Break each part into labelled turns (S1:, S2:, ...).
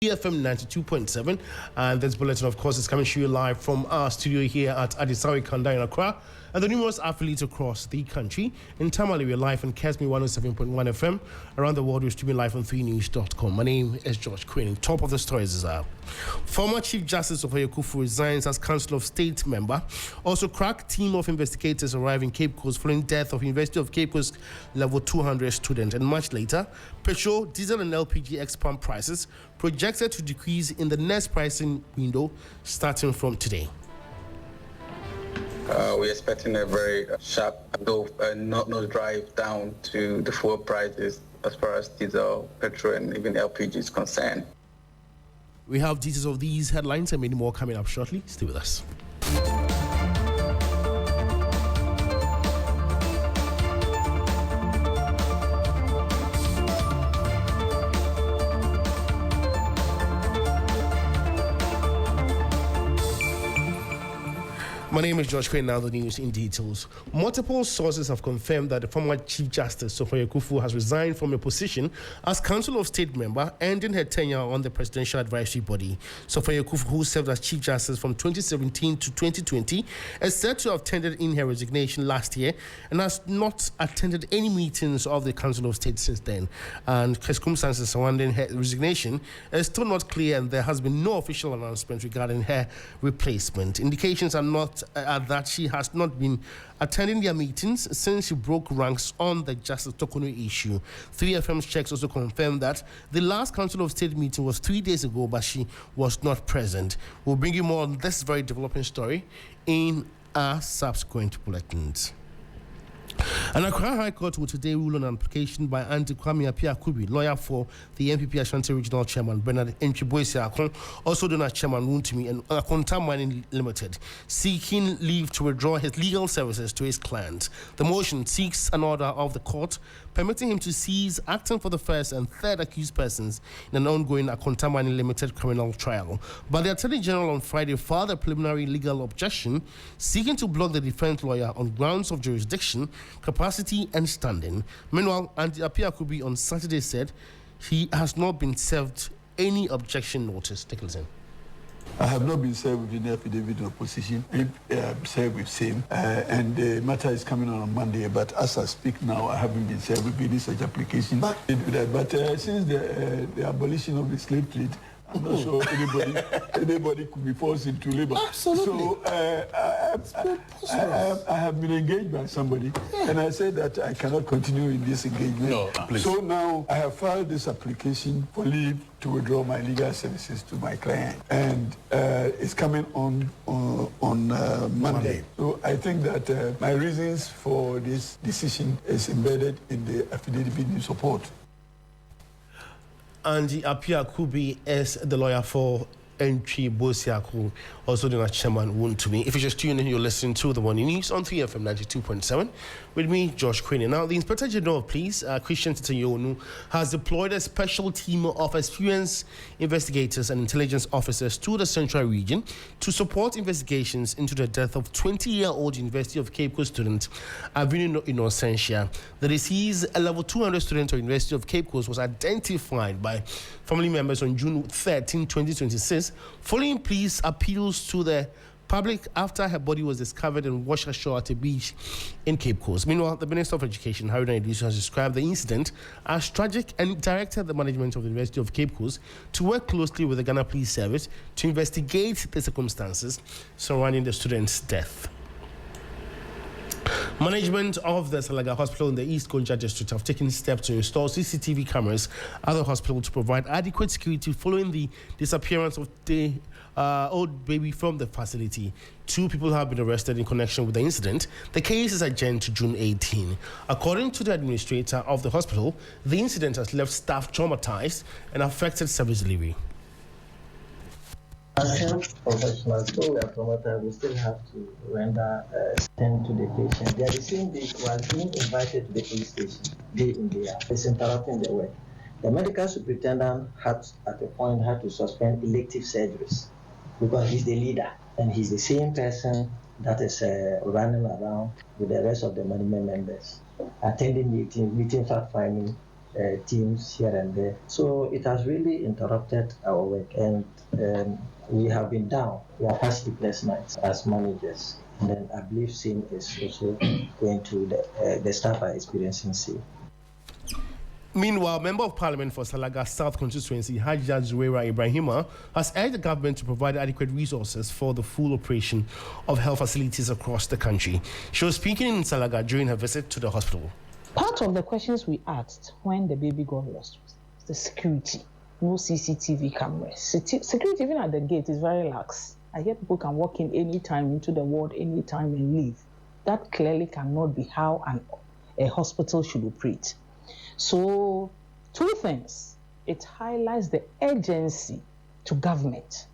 S1: FM 92.7, and this bulletin, of course, is coming to you live from our studio here at Adisawi Kanda in Accra, and the numerous affiliates across the country. In Tamale, we're live on Kesmi 107.1 FM. Around the world, we're streaming live on 3news.com. My name is George Kwaning. Top of the stories is former Chief Justice of Kufu resigns as Council of State member. Also, crack team of investigators arrive in Cape Coast following death of University of Cape Coast level 200 student. And much later, petrol, diesel and LPG ex-pump prices projected to decrease in the next pricing window starting from today.
S2: We're expecting a very sharp no drive down to the fuel prices as far as diesel, petrol, and even LPG is concerned.
S1: We have details of these headlines and many more coming up shortly. Stay with us. My name is George Kwaning. Now the news in details. Multiple sources have confirmed that the former Chief Justice Sophia Kufu has resigned from a position as Council of State member, ending her tenure on the Presidential Advisory Body. Sophia Kufu, who served as Chief Justice from 2017 to 2020, is said to have tendered in her resignation last year and has not attended any meetings of the Council of State since then. And circumstances surrounding her resignation is still not clear, and there has been no official announcement regarding her replacement. Indications are that she has not been attending their meetings since she broke ranks on the Justice Tokono issue. 3FM's checks also confirmed that the last Council of State meeting was 3 days ago, but she was not present. We'll bring you more on this very developing story in our subsequent bulletins. An Accra High Court will today rule on an application by Auntie Kwame Appiah-Kubi, lawyer for the NPP Ashanti Regional Chairman Bernard Enchiboisiakon, also known as Chairman Wuntumi, and Akonta Mining Limited, seeking leave to withdraw his legal services to his client. The motion seeks an order of the court permitting him to cease acting for the first and third accused persons in an ongoing Akonta Mining Limited criminal trial. But the Attorney General on Friday filed a preliminary legal objection seeking to block the defense lawyer on grounds of jurisdiction, capacity and standing. Meanwhile, Auntie Appiah-Kubi on Saturday said he has not been served any objection notice. Take a listen.
S3: I have not been served with any affidavit of opposition. I'm served with same, and the matter is coming on Monday. But as I speak now, I haven't been served with any such application. But since the abolition of the slave trade, I'm not sure anybody could be forced into labor.
S1: Absolutely.
S3: So I have been engaged by somebody, and I said that I cannot continue in this engagement.
S1: No, please.
S3: So now I have filed this application for leave to withdraw my legal services to my client, and it's coming on Monday. So I think that my reasons for this decision is embedded in the affidavit in support.
S1: Auntie Appiah-Kubi is the lawyer for Enchiboisiakon, also known as Chairman Wuntumi. If you just tune in, you're listening to the Morning News on 3FM 92.7 with me, George Kwaning. Now, the Inspector General of Police, Christian Titanyonu, has deployed a special team of experienced investigators and intelligence officers to the Central Region to support investigations into the death of 20-year-old University of Cape Coast student Avinu Innocentia. The deceased, a level 200 student of University of Cape Coast, was identified by family members on June 13, 2026, following police appeals to the public after her body was discovered and washed ashore at a beach in Cape Coast. Meanwhile, the Minister of Education, Haruna Iddrisu, has described the incident as tragic and directed the management of the University of Cape Coast to work closely with the Ghana Police Service to investigate the circumstances surrounding the student's death. Management of the Salaga Hospital in the East Gonja district have taken steps to install CCTV cameras at the hospital to provide adequate security following the disappearance of the old baby from the facility. 2 people have been arrested in connection with the incident. The case is adjourned to June 18. According to the administrator of the hospital, the incident has left staff traumatized and affected service delivery.
S4: As health professionals, so we are promoters, we still have to render attend to the patient. They are the same day who are being invited to the police station day in, day out. It's interrupting their work. The medical superintendent had, at a point, had to suspend elective surgeries because he's the leader and he's the same person that is running around with the rest of the management members, attending meeting fact finding, teams here and there. So it has really interrupted our work, and we have been down. We have had sleepless nights as managers. And then I believe same is also going to the staff are experiencing same.
S1: Meanwhile, Member of Parliament for Salaga South Constituency, Hajia Zuwaira Ibrahima, has urged the government to provide adequate resources for the full operation of health facilities across the country. She was speaking in Salaga during her visit to the hospital.
S5: Part of the questions we asked when the baby got lost was the security. No CCTV cameras. Security even at the gate is very lax. I hear people can walk in anytime into the ward, anytime and leave. That clearly cannot be how a hospital should operate. So, two things. It highlights the urgency to government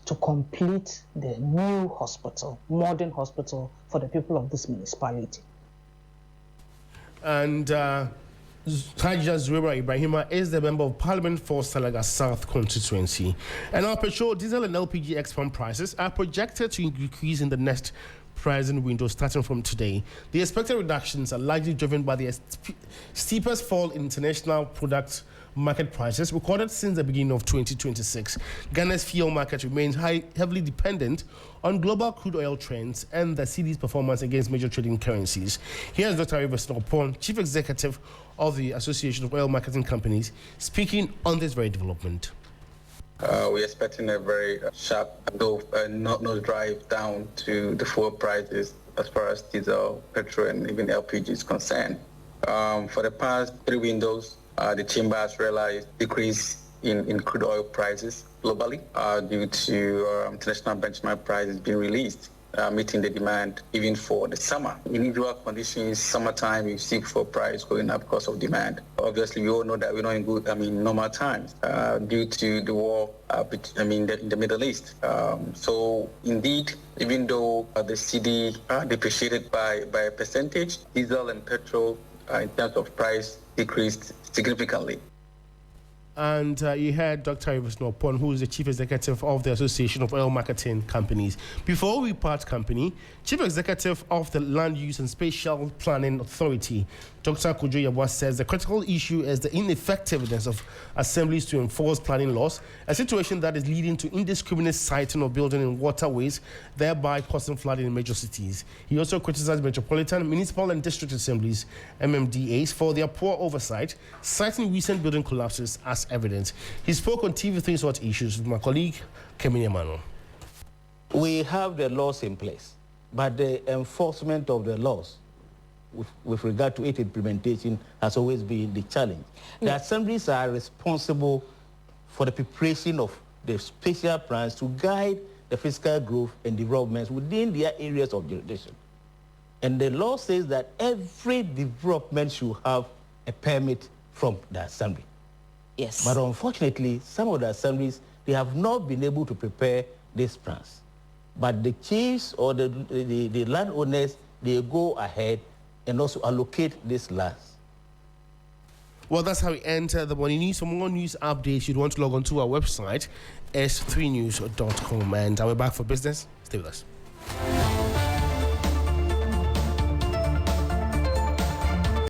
S5: to complete the new hospital, modern hospital for the people of this municipality. And Hajia Zuwaira Ibrahima is the Member of Parliament for Salaga South Constituency. And our petrol, diesel and LPG export prices are projected to increase in the next pricing window starting from today. The expected reductions are largely driven by the steepest fall in international product market prices recorded since the beginning of 2026. Ghana's fuel market remains heavily dependent on global crude oil trends and the cedi's performance against major trading currencies. Here's Dr. Rivers Nopon, Chief Executive of the Association of Oil Marketing Companies, speaking on this very development.
S2: We're expecting a very sharp nose drive down to the fuel prices as far as diesel, petrol, and even LPG is concerned. For the past 3 windows, the chamber has realized decrease in crude oil prices globally due to international benchmark prices being released, meeting the demand even for the summer. In usual conditions, summertime, you see fuel price going up because of demand. Obviously, we all know that we're not in normal times due to the war in the Middle East. So indeed, even though the cedi depreciated by a percentage, diesel and petrol in terms of price decreased significantly.
S1: And you heard Dr. Rivers Nopon, who is the Chief Executive of the Association of Oil Marketing Companies. Before we part company, Chief Executive of the Land Use and Spatial Planning Authority, Dr. Kojo Yabwa, says the critical issue is the ineffectiveness of assemblies to enforce planning laws, a situation that is leading to indiscriminate siting of building in waterways, thereby causing flooding in major cities. He also criticized metropolitan, municipal and district assemblies, MMDAs, for their poor oversight, citing recent building collapses as evidence. He spoke on TV3 Hot Issues with my colleague, Kemini Emmanuel.
S6: We have the laws in place, but the enforcement of the laws with regard to its implementation has always been the challenge. The assemblies are responsible for the preparation of the spatial plans to guide the fiscal growth and developments within their areas of jurisdiction. And the law says that every development should have a permit from the assembly.
S7: Yes.
S6: But unfortunately, some of the assemblies, they have not been able to prepare these plans. But the chiefs or the landowners, they go ahead and also allocate these lands.
S1: Well, that's how we enter the morning news. For more news updates, you'd want to log on to our website, s3news.com. And we're back for business. Stay with us.